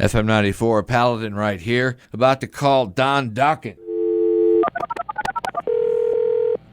FM 94, Paladin right here, about to call Don Dokken.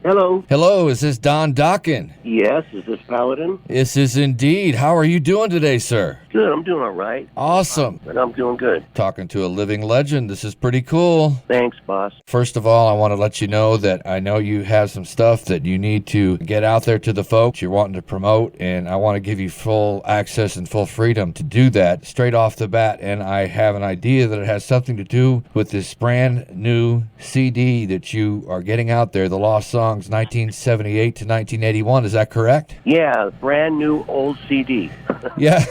Hello. Hello, is this Don Dokken? Yes, is this Paladin? This is indeed. How are you doing today, sir? Good, I'm doing all right. Awesome. But I'm doing good. Talking to a living legend. This is pretty cool. Thanks, boss. First of all, I want to let you know that I know you have some stuff that you need to get out there to the folks you're wanting to promote, and I want to give you full access and full freedom to do that straight off the bat. And I have an idea that it has something to do with this brand new CD that you are getting out there, The Lost Songs 1978 to 1981. Is that correct? Yeah, brand new old CD. Yeah.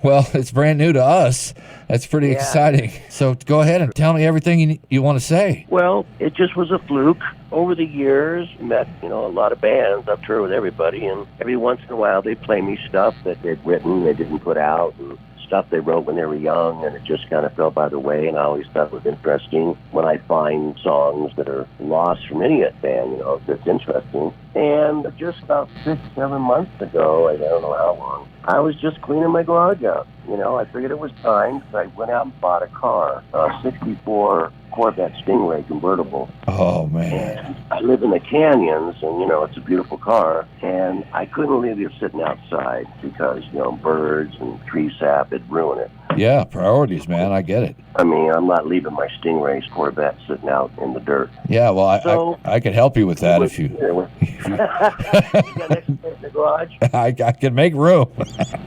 Well, it's brand new to us. That's pretty exciting. So go ahead and tell me everything you want to say. Well, it just was a fluke. Over the years, met, a lot of bands. I've toured with everybody, and every once in a while they play me stuff that they'd written, they didn't put out, and stuff they wrote when they were young, and it just kind of fell by the way, and I always thought it was interesting when I find songs that are lost from any band, that's interesting. And just about 6-7 months ago, I don't know how long, I was just cleaning my garage out. I figured it was time, so I went out and bought a car, a 64 Corvette Stingray convertible. Oh, man. And I live in the canyons, and, it's a beautiful car, and I couldn't leave it sitting outside because, birds and tree sap would ruin it. Yeah, priorities, man. I get it. I mean, I'm not leaving my Stingray's Corvette sitting out in the dirt. Yeah, well, I could help you with that if you... Next to the garage. I can make room.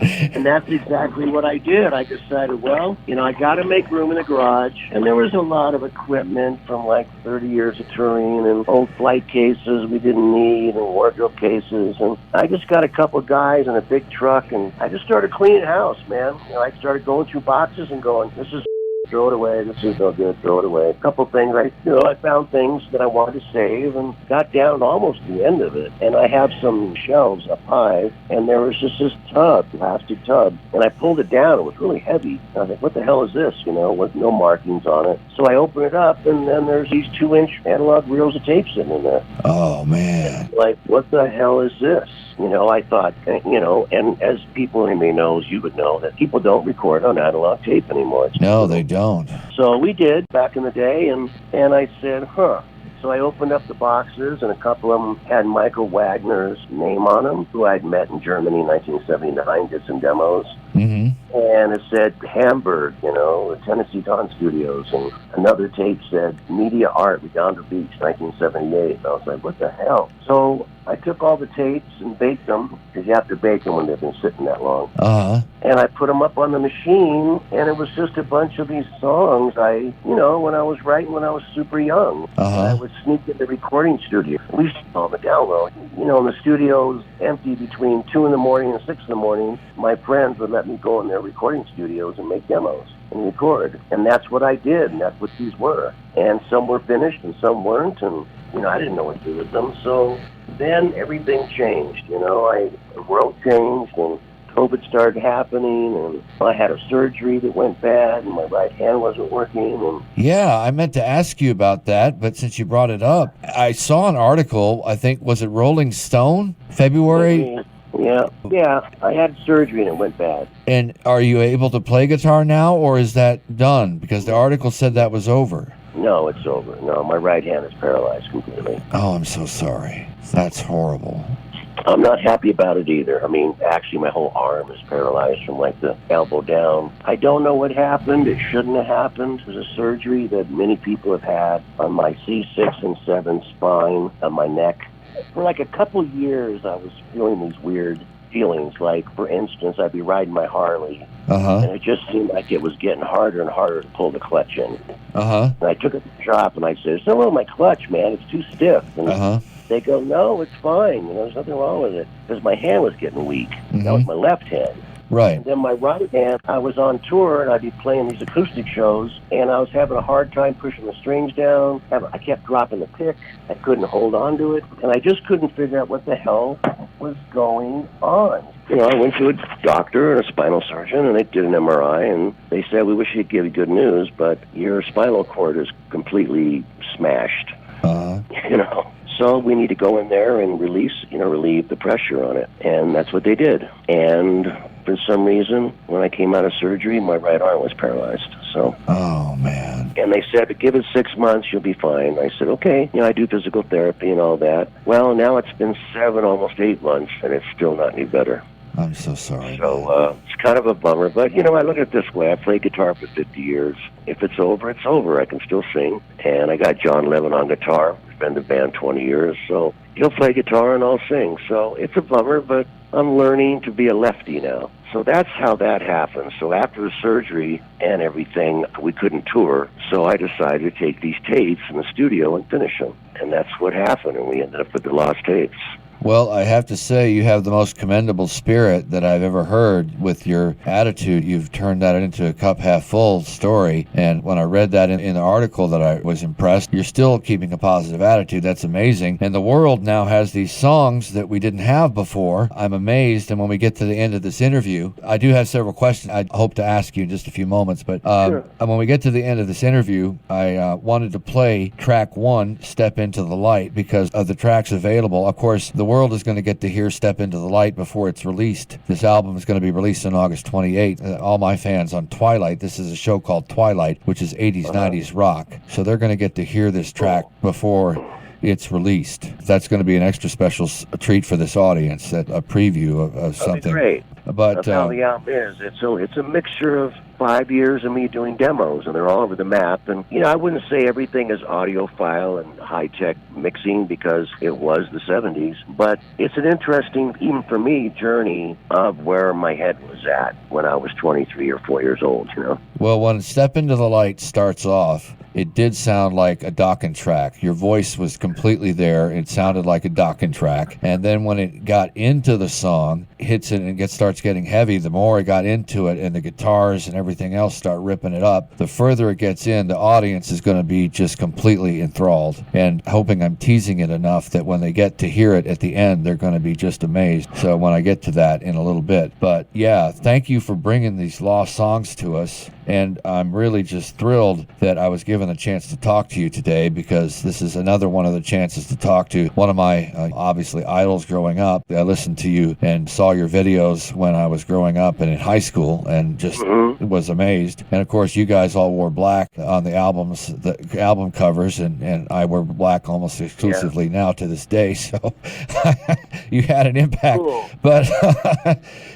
And that's exactly what I did. I decided, I got to make room in the garage. And there was a lot of equipment from like 30 years of touring and old flight cases we didn't need and wardrobe cases. And I just got a couple of guys in a big truck, and I just started cleaning house, man. I started going through boxes and going, this is throw it away, this is no good, throw it away. A couple things, I found things that I wanted to save and got down to almost the end of it. And I have some shelves up high, and there was just this plastic tub, and I pulled it down. It was really heavy. I was like, what the hell is this, with no markings on it. So I open it up, and then there's these 2-inch analog reels of tape sitting in there. Oh, man. Like, what the hell is this? I thought, and as people in me knows, you would know that people don't record on analog tape anymore. No, they don't. So we did back in the day, and I said, So I opened up the boxes, and a couple of them had Michael Wagner's name on them, who I'd met in Germany in 1979, did some demos. Mm-hmm. And it said Hamburg, the Tennessee Dawn Studios. And another tape said Media Art, Redondo Beach, 1978. And I was like, what the hell? So I took all the tapes and baked them, because you have to bake them when they've been sitting that long. Uh-huh. And I put them up on the machine, and it was just a bunch of these songs when I was writing when I was super young. Uh-huh. I would sneak in the recording studio. We used to call the download. The studio's empty between 2 in the morning and 6 in the morning. My friends would let me go in their recording studios and make demos and record. And that's what I did, and that's what these were. And some were finished and some weren't, and, I didn't know what to do with them. So then everything changed, the world changed, and COVID started happening, and I had a surgery that went bad, and my right hand wasn't working. And yeah, I meant to ask you about that, but since you brought it up, I saw an article, I think, was it Rolling Stone, February? Yeah, I had surgery and it went bad. And are you able to play guitar now, or is that done? Because the article said that was over. No, it's over. No, my right hand is paralyzed completely. Oh, I'm so sorry. That's horrible. I'm not happy about it either. I mean, actually, my whole arm is paralyzed from like the elbow down. I don't know what happened. It shouldn't have happened. It was a surgery that many people have had on my C6 and 7 spine, on my neck. For like a couple years, I was feeling these weird feelings. Like, for instance, I'd be riding my Harley, Uh-huh. and it just seemed like it was getting harder and harder to pull the clutch in. Uh-huh. And I took it to the shop, and I said, "There's something wrong with my clutch, man. It's too stiff." And Uh-huh. they go, "No, it's fine. There's nothing wrong with it." Because my hand was getting weak. That was my left hand. Right. And then my right hand, I was on tour, and I'd be playing these acoustic shows, and I was having a hard time pushing the strings down. I kept dropping the pick. I couldn't hold on to it, and I just couldn't figure out what the hell was going on. I went to a doctor and a spinal surgeon, and they did an MRI, and they said, "We wish you'd give you good news, but your spinal cord is completely smashed." Uh-huh. So we need to go in there and relieve the pressure on it. And that's what they did. And for some reason, when I came out of surgery, my right arm was paralyzed. So. Oh, man. And they said, give it 6 months, you'll be fine. I said, okay. I do physical therapy and all that. Well, now it's been 7, almost 8 months, and it's still not any better. I'm so sorry. So it's kind of a bummer. But, I look at it this way. I played guitar for 50 years. If it's over, it's over. I can still sing. And I got John Levin on guitar. We've been in the band 20 years. So he'll play guitar and I'll sing. So it's a bummer, but I'm learning to be a lefty now. So that's how that happened. So after the surgery and everything, we couldn't tour. So I decided to take these tapes in the studio and finish them. And that's what happened. And we ended up with the lost tapes. Well, I have to say you have the most commendable spirit that I've ever heard with your attitude. You've turned that into a cup half full story. And when I read that in the article, that I was impressed. You're still keeping a positive attitude. That's amazing. And the world now has these songs that we didn't have before. I'm amazed. And when we get to the end of this interview, I do have several questions I hope to ask you in just a few moments. But Sure. When we get to the end of this interview, I wanted to play track 1, Step Into the Light, because of the tracks available. Of course, the world is going to get to hear Step Into the Light before it's released. This album is going to be released on August 28th. All my fans on Twilight, this is a show called Twilight, which is 80s, 90s rock. So they're going to get to hear this track before it's released. That's going to be an extra special treat for this audience, a preview of something. That'd be great. But that's how the album is. It's a mixture of 5 years of me doing demos, and they're all over the map. And, I wouldn't say everything is audiophile and high-tech mixing because it was the 70s, but it's an interesting, even for me, journey of where my head was at when I was 23 or 4 years old, Well, when Step Into the Light starts off, it did sound like a Dokken track. Your voice was completely there. It sounded like a Dokken track. And then when it got into the song, hits it and starts getting heavy, the more it got into it and the guitars and everything else start ripping it up, the further it gets in, the audience is going to be just completely enthralled. And hoping I'm teasing it enough that when they get to hear it at the end, they're going to be just amazed. So when I get to that in a little bit. But yeah, thank you for bringing these lost songs to us. And I'm really just thrilled that I was given a chance to talk to you today, because this is another one of the chances to talk to one of my obviously idols growing up. I listened to you and saw your videos when I was growing up and in high school, and just was amazed. And of course, you guys all wore black on the albums, the album covers, and I wear black almost exclusively now to this day. So you had an impact. Cool. But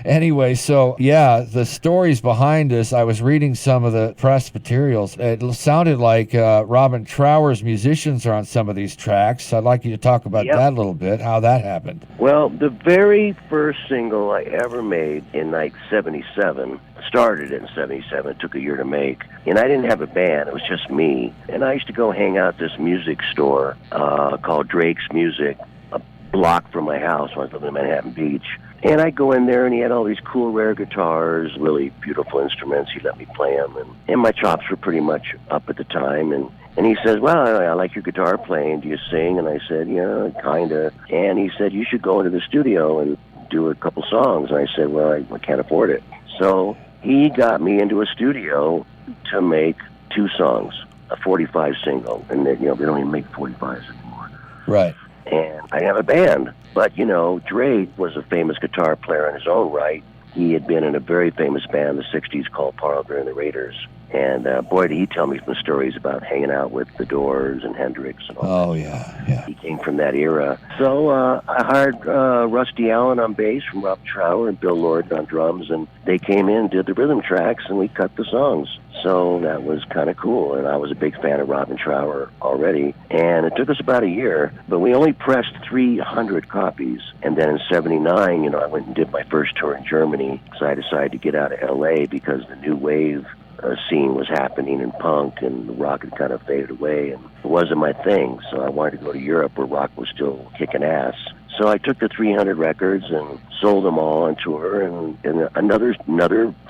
anyway, so yeah, the stories behind this, I was reading some of the press materials. It sounded like Robin Trower's musicians are on some of these tracks. I'd like you to talk about that a little bit, how that happened. Well, the very first single I ever made in 77, started in 77, took a year to make, and I didn't have a band, it was just me. And I used to go hang out at this music store called Drake's Music, a block from my house when I was living in Manhattan Beach. And I'd go in there, and he had all these cool, rare guitars, really beautiful instruments. He let me play them, and my chops were pretty much up at the time. And he says, well, I like your guitar playing. Do you sing? And I said, yeah, kind of. And he said, you should go into the studio and do a couple songs. And I said, well, I can't afford it. So he got me into a studio to make 2 songs, a 45 single. And they don't even make 45s anymore. Right. And I have a band. But, Drake was a famous guitar player in his own right. He had been in a very famous band in the 60s called Paladin and the Raiders. And boy, did he tell me some stories about hanging out with the Doors and Hendrix and all that. Oh, yeah. He came from that era. So I hired Rusty Allen on bass from Rob Trower and Bill Lord on drums, and they came in, did the rhythm tracks, and we cut the songs. So that was kind of cool, and I was a big fan of Robin Trower already. And it took us about a year, but we only pressed 300 copies. And then in 79, I went and did my first tour in Germany, so I decided to get out of L.A. because the new wave scene was happening in punk, and the rock had kind of faded away, and it wasn't my thing. So I wanted to go to Europe where rock was still kicking ass. So I took the 300 records and sold them all on tour, and another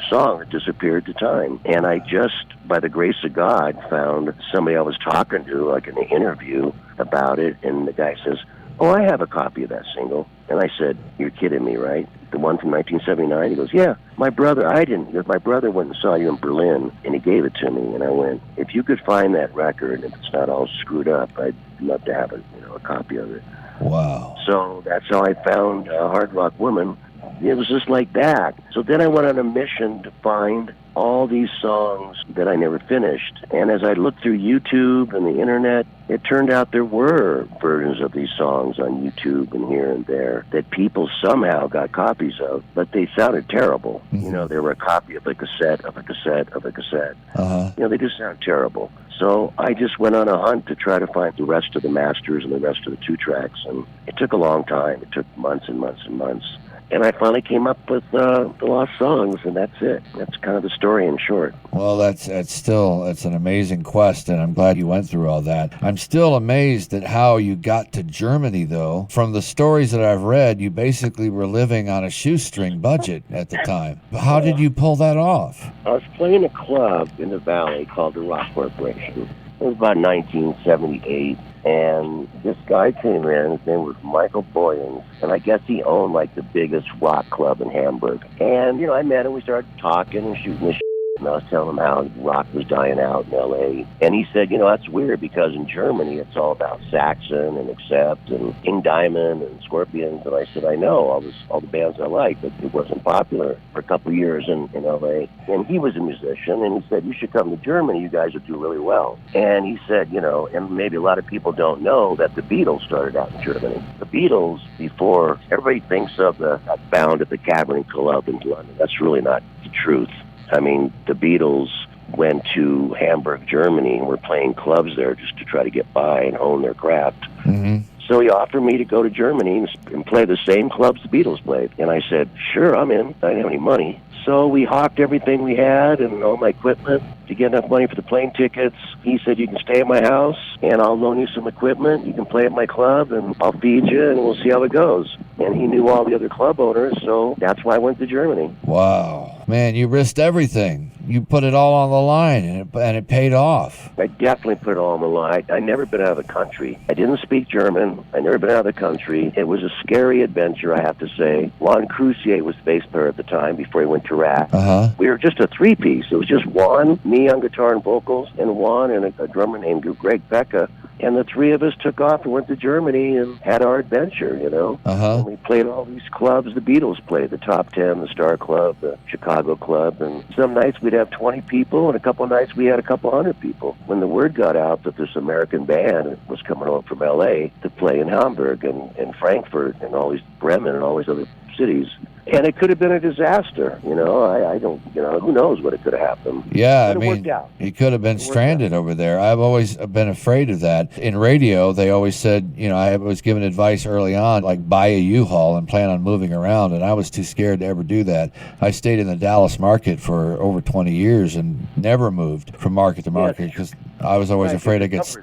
song that disappeared to time. And I just, by the grace of God, found somebody I was talking to, like in an interview about it, and the guy says, oh, I have a copy of that single. And I said, you're kidding me, right? The one from 1979? He goes, yeah, my brother went and saw you in Berlin, and he gave it to me. And I went, if you could find that record, if it's not all screwed up, I'd love to have a copy of it. Wow. So that's how I found Hard Rock Woman it was just like that. So then I went on a mission to find all these songs that I never finished. And as I looked through YouTube and the internet, it turned out there were versions of these songs on YouTube and here and there that people somehow got copies of, but they sounded terrible. Mm-hmm. You know, they were a copy of a cassette, of a cassette, of a cassette. Uh-huh. You know, they just sound terrible. So I just went on a hunt to try to find the rest of the masters and the rest of the 2 tracks, and it took a long time. It took months and months and months. And I finally came up with the lost songs, and that's it. That's kind of the story in short. Well, that's an amazing quest, and I'm glad you went through all that. I'm still amazed at how you got to Germany, though. From the stories that I've read, you basically were living on a shoestring budget at the time. How did you pull that off? I was playing a club in the Valley called the Rock Corporation. It was about 1978. And this guy came in, his name was Michael Boyens, and I guess he owned like the biggest rock club in Hamburg. And, you know, I met him, we started talking and shooting the shit, and I was telling him how rock was dying out in L.A. And he said, you know, that's weird because in Germany it's all about Saxon and Accept and King Diamond and Scorpions. And I said, I know, all the bands I like, but it wasn't popular for a couple of years in L.A. And he was a musician, and he said, you should come to Germany, you guys would do really well. And he said, you know, and maybe a lot of people don't know that the Beatles started out in Germany. The Beatles, before everybody thinks of the found at the Cavern Club in London, that's really not the truth. I mean, the Beatles went to Hamburg, Germany, and were playing clubs there just to try to get by and hone their craft. Mm-hmm. So he offered me to go to Germany and play the same clubs the Beatles played. And I said, sure, I'm in. I didn't have any money. So we hawked everything we had and all my equipment to get enough money for the plane tickets. He said, you can stay at my house, and I'll loan you some equipment. You can play at my club, and I'll feed you, and we'll see how it goes. And he knew all the other club owners, so that's why I went to Germany. Wow. Man, you risked everything. You put it all on the line, and it paid off. I definitely put it all on the line. I'd never been out of the country. I didn't speak German. I'd never been out of the country. It was a scary adventure, I have to say. Juan Crucier was bass player at the time before he went to Rat. Uh-huh. We were just a 3-piece. It was just Juan, me on guitar and vocals, and Juan and a drummer named Greg Becca. And the 3 of us took off and went to Germany and had our adventure, you know. Uh-huh. And we played all these clubs the Beatles played, the Top 10, the Star Club, the Chicago Club. And some nights we'd have 20 people, and a couple of nights we had a couple hundred people. When the word got out that this American band was coming over from L.A. to play in Hamburg and Frankfurt and all these Bremen and all these other cities. And it could have been a disaster, you know. I don't, you know, who knows what it could have happened. Yeah, but I mean, he could have been stranded over there. I've always been afraid of that. In radio, they always said, you know, I was given advice early on, like buy a U-Haul and plan on moving around, and I was too scared to ever do that. I stayed in the Dallas market for over 20 years and never moved from market to market because I was always afraid I'd get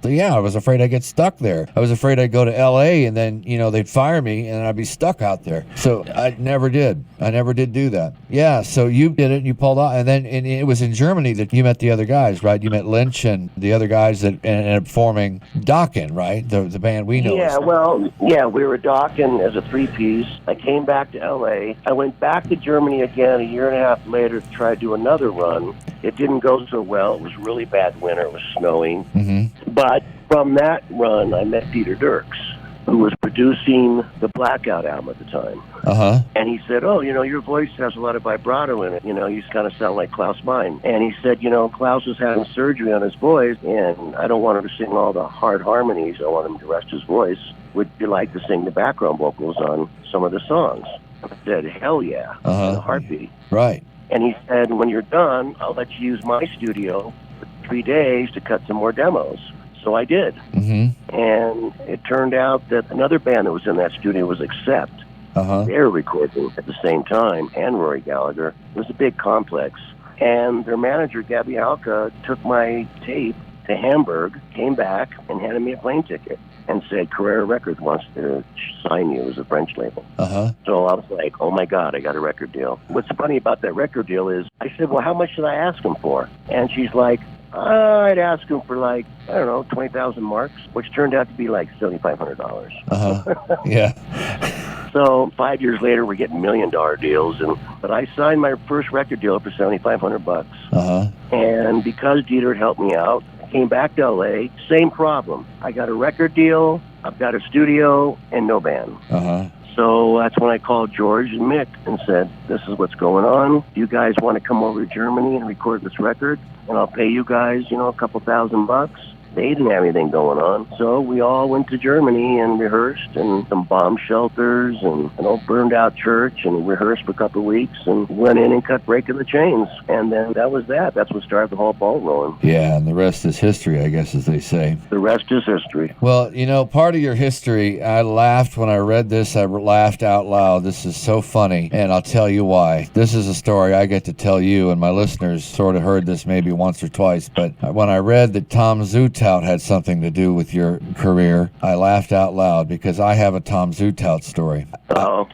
I was afraid I'd get stuck there. I was afraid I'd go to L.A. and then, you know, they'd fire me and I'd be stuck out there. So I never did. I never did do that. Yeah, so you did it, you pulled off, and then it was in Germany that you met the other guys, right? You met Lynch and the other guys that ended up forming Dokken, right? The band we know. Yeah, we were Dokken as a 3-piece. I came back to L.A. I went back to Germany again a year and a half later to try to do another run. It didn't go so well. It was really bad winter. It was snowing. Mm-hmm. But from that run, I met Peter Dirks, who was producing the Blackout album at the time. Uh-huh. And he said, oh, you know, your voice has a lot of vibrato in it. You know, you kind of sound like Klaus Meine. And he said, you know, Klaus is having surgery on his voice, and I don't want him to sing all the hard harmonies. I want him to rest his voice. Would you like to sing the background vocals on some of the songs? I said, hell yeah, in a heartbeat. Right. And he said, when you're done, I'll let you use my studio for 3 days to cut some more demos. So I did. Mm-hmm. And it turned out that another band that was in that studio was Accept. Uh-huh. They were recording at the same time, and Rory Gallagher. It was a big complex. And their manager, Gabby Halka, took my tape to Hamburg, came back, and handed me a plane ticket and said, Carrera Records wants to sign you as a French label. Uh-huh. So I was like, oh my God, I got a record deal. What's funny about that record deal is, I said, well, how much should I ask him for? And she's like, I'd ask him for like, I don't know, 20,000 marks, which turned out to be like $7,500. Uh-huh. Yeah. So 5 years later, we're getting $1 million deals. But I signed my first record deal for $7,500. Uh-huh. And because Dieter had helped me out, I came back to L.A., same problem. I got a record deal, I've got a studio, and no band. Uh-huh. So that's when I called George and Mick and said, this is what's going on. You guys want to come over to Germany and record this record? And I'll pay you guys, a couple $1,000. They didn't have anything going on. So we all went to Germany and rehearsed in some bomb shelters and an old burned out church, and rehearsed for a couple of weeks and went in and cut Breaking the Chains. And then that was that. That's what started the whole ball rolling. Yeah, and the rest is history, I guess, as they say. The rest is history. Well, part of your history, I laughed when I read this. I laughed out loud. This is so funny, and I'll tell you why. This is a story I get to tell you, and my listeners sort of heard this maybe once or twice, but when I read that Tom Zutaut had something to do with your career, I laughed out loud because I have a Tom Zutaut story.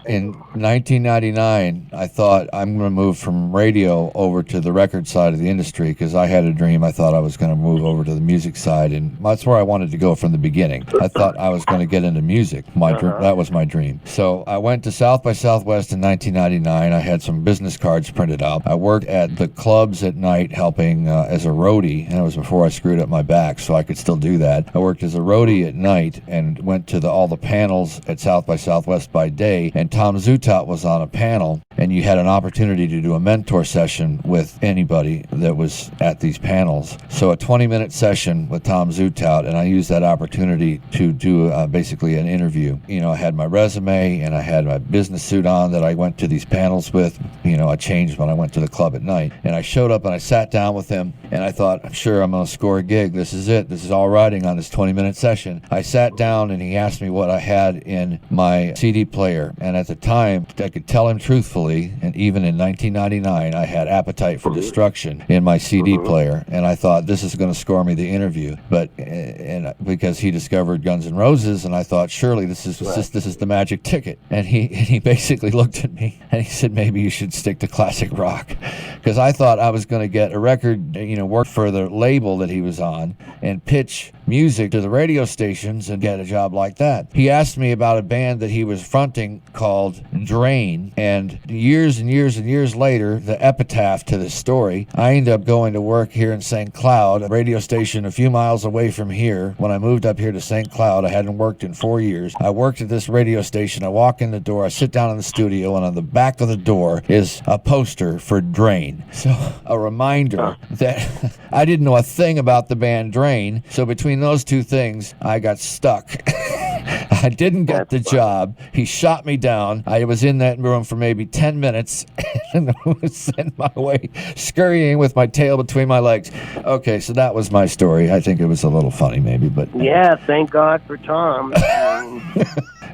In 1999, I thought I'm going to move from radio over to the record side of the industry because I had a dream. I thought I was going to move over to the music side, and that's where I wanted to go from the beginning. I thought I was going to get into music. That was my dream. So I went to South by Southwest in 1999. I had some business cards printed up. I worked at the clubs at night helping as a roadie, and it was before I screwed up my back, so I could still do that. I worked as a roadie at night and went to all the panels at South by Southwest by day, and Tom Zutaut was on a panel, and you had an opportunity to do a mentor session with anybody that was at these panels. So a 20-minute session with Tom Zutaut, and I used that opportunity to do basically an interview. I had my resume and I had my business suit on that I went to these panels with. I changed when I went to the club at night, and I showed up and I sat down with him, and I thought, I'm sure I'm going to score a gig. This is it. This is all riding on this 20-minute session. I sat down and he asked me what I had in my CD player, and at the time I could tell him truthfully, and even in 1999 I had Appetite for Destruction in my CD player, and I thought this is going to score me the interview, but because he discovered Guns N' Roses, and I thought surely this is the magic ticket, and he basically looked at me and he said, maybe you should stick to classic rock, because I thought I was going to get a record, work for the label that he was on and pitch music to the radio stations and get a job like that. He asked me about a band that he was fronting called Drain, and years and years and years later, the epitaph to this story, I ended up going to work here in St. Cloud, a radio station a few miles away from here. When I moved up here to St. Cloud, I hadn't worked in 4 years. I worked at this radio station. I walk in the door, I sit down in the studio, and on the back of the door is a poster for Drain. So a reminder that I didn't know a thing about the band Drain, so between those two things, I got stuck. I didn't get the job. He shot me down. I was in that room for maybe 10 minutes and I was sent my way, scurrying with my tail between my legs. Okay, so that was my story. I think it was a little funny maybe, but... Yeah, thank God for Tom.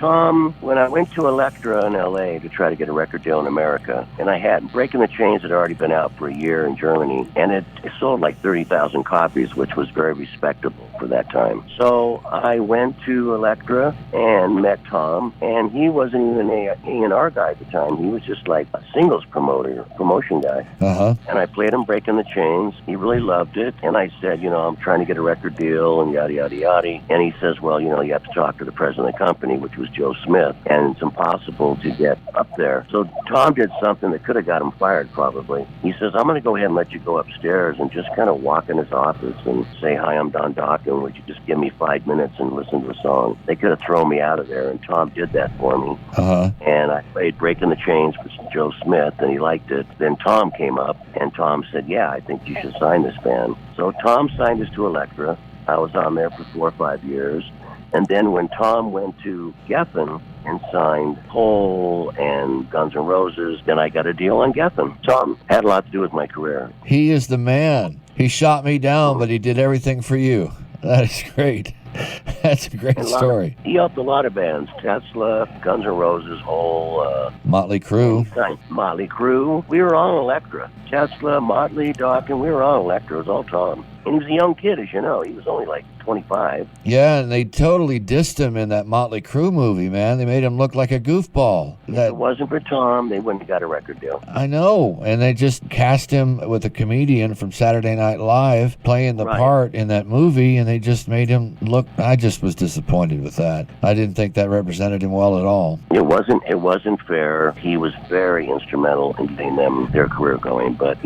Tom, when I went to Elektra in L.A. to try to get a record deal in America, and I had Breaking the Chains had already been out for a year in Germany, and it sold like 30,000 copies, which was very respectable for that time. So I went to Elektra and met Tom, and he wasn't even an A&R guy at the time. He was just like a singles promotion guy. And I played him Breaking the Chains. He really loved it, and I said, I'm trying to get a record deal, and yada, yada, yada. And he says, well, you have to talk to the president of the company, which was Joe Smith, and it's impossible to get up there. So Tom did something that could have got him fired probably. He says, I'm going to go ahead and let you go upstairs and just kind of walk in his office and say, hi, I'm Don Dokken. Would you just give me 5 minutes and listen to a song? They could have thrown me out of there, and Tom did that for me. And I played Breaking the Chains for Joe Smith, and he liked it. Then Tom came up, and Tom said, yeah, I think you should sign this band. So Tom signed us to Elektra. I was on there for 4 or 5 years. And then when Tom went to Geffen and signed Hole and Guns N' Roses, then I got a deal on Geffen. Tom had a lot to do with my career. He is the man. He shot me down, but he did everything for you. That is great. That's a great story. He helped a lot of bands. Tesla, Guns N' Roses, Hole. Motley Crue. Motley Crue. We were on Elektra. Tesla, Motley, Dokken, we were on Elektra. It was all Tom. And he was a young kid, as you know. He was only like 25. Yeah, and they totally dissed him in that Motley Crue movie, man. They made him look like a goofball. If it wasn't for Tom, they wouldn't have got a record deal. I know. And they just cast him with a comedian from Saturday Night Live playing the part in that movie, and they just made him look... I just was disappointed with that. I didn't think that represented him well at all. It wasn't fair. He was very instrumental in getting them their career going. But,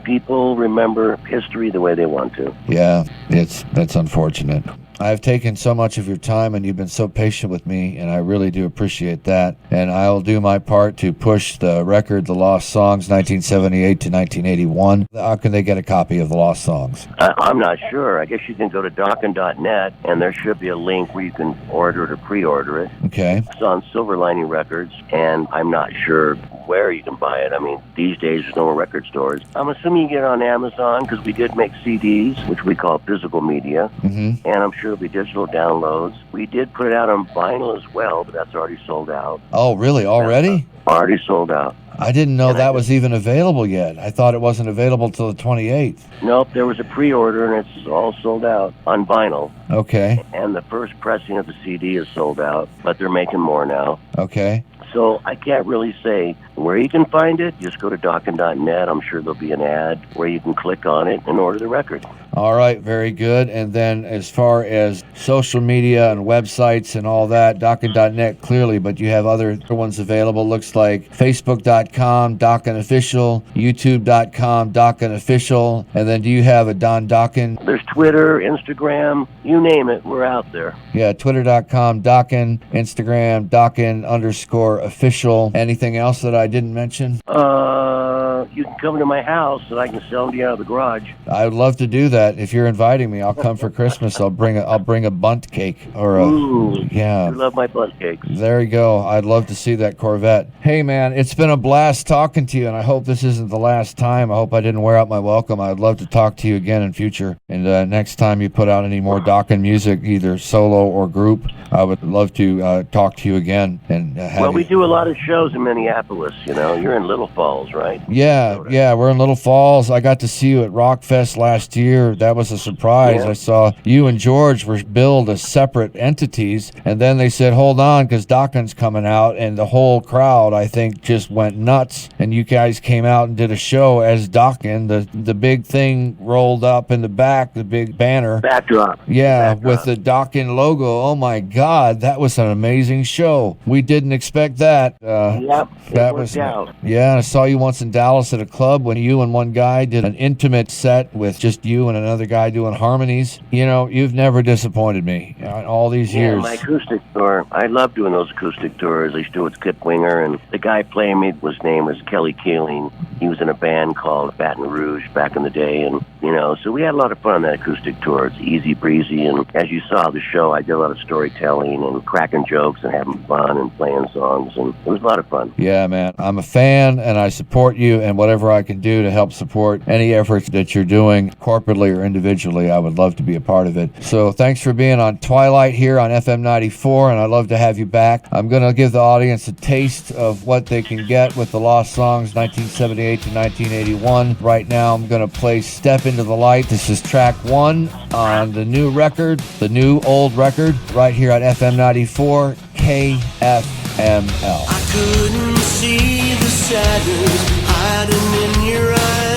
people remember history the way they want to. Yeah, that's unfortunate. I've taken so much of your time, and you've been so patient with me, and I really do appreciate that. And I'll do my part to push the record, The Lost Songs, 1978 to 1981. How can they get a copy of The Lost Songs? I'm not sure. I guess you can go to Dokken.net, and there should be a link where you can order it or pre-order it. Okay. It's on Silver Lining Records, and I'm not sure where you can buy it. I mean, these days there's no more record stores. I'm assuming you get it on Amazon, because we did make CDs, which we call physical media, and I'm sure it'll be digital downloads. We did put it out on vinyl as well, but that's already sold out. Oh, really? Already? Already sold out. I didn't know that was even available yet. I thought it wasn't available till the 28th. Nope, there was a pre-order, and it's all sold out on vinyl. Okay. And the first pressing of the CD is sold out, but they're making more now. Okay. So I can't really say where you can find it. Just go to Dokken.net. I'm sure there'll be an ad where you can click on it and order the record. All right, very good. And then as far as social media and websites and all that, Dokken.net clearly, but you have other ones available. Looks like Facebook.com, Dokken Official, YouTube.com, Dokken Official. And then do you have a Don Dokken? There's Twitter, Instagram, you name it, we're out there. Yeah, Twitter.com, Dokken, Instagram, Dokken_official. Anything else that I didn't mention? You can come to my house and I can sell them to you out of the garage. I would love to do that. If you're inviting me, I'll come for Christmas. I'll bring a bundt cake or a I love my bundt cakes. There you go. I'd love to see that Corvette. Hey man, it's been a blast talking to you, and I hope this isn't the last time. I hope I didn't wear out my welcome. I'd love to talk to you again in future. And next time you put out any more Dokken music, either solo or group, I would love to talk to you again. And we do a lot of shows in Minneapolis. You know, you're in Little Falls, right? Yeah, we're in Little Falls. I got to see you at Rockfest last year. That was a surprise. Yeah. I saw you and George were billed as separate entities, and then they said, hold on, because Dokken's coming out, and the whole crowd, I think, just went nuts, and you guys came out and did a show as Dokken. The big thing rolled up in the back, the big banner. Backdrop. Yeah, with the Dokken logo. Oh my God, that was an amazing show. We didn't expect that. Yep, that was out. Yeah, I saw you once in Dallas at a club when you and one guy did an intimate set with just you and another guy doing harmonies. You know, you've never disappointed me in all these years. My acoustic tour. I love doing those acoustic tours. I used to do it with Kip Winger, and the guy playing me, his name was Kelly Keeling. He was in a band called Baton Rouge back in the day, and so we had a lot of fun on that acoustic tour. It's easy breezy, and as you saw the show, I did a lot of storytelling and cracking jokes and having fun and playing songs, and it was a lot of fun. Yeah, man. I'm a fan, and I support you, and whatever I can do to help support any efforts that you're doing corporately or individually, I would love to be a part of it. So thanks for being on Twilight here on FM 94, and I'd love to have you back. I'm going to give the audience a taste of what they can get with the Lost Songs 1978 to 1981. Right now, I'm going to play Step Into the Light. This is track 1 on the new record, the new old record, right here on FM 94 KFML. I couldn't see the sadness hiding in your eyes.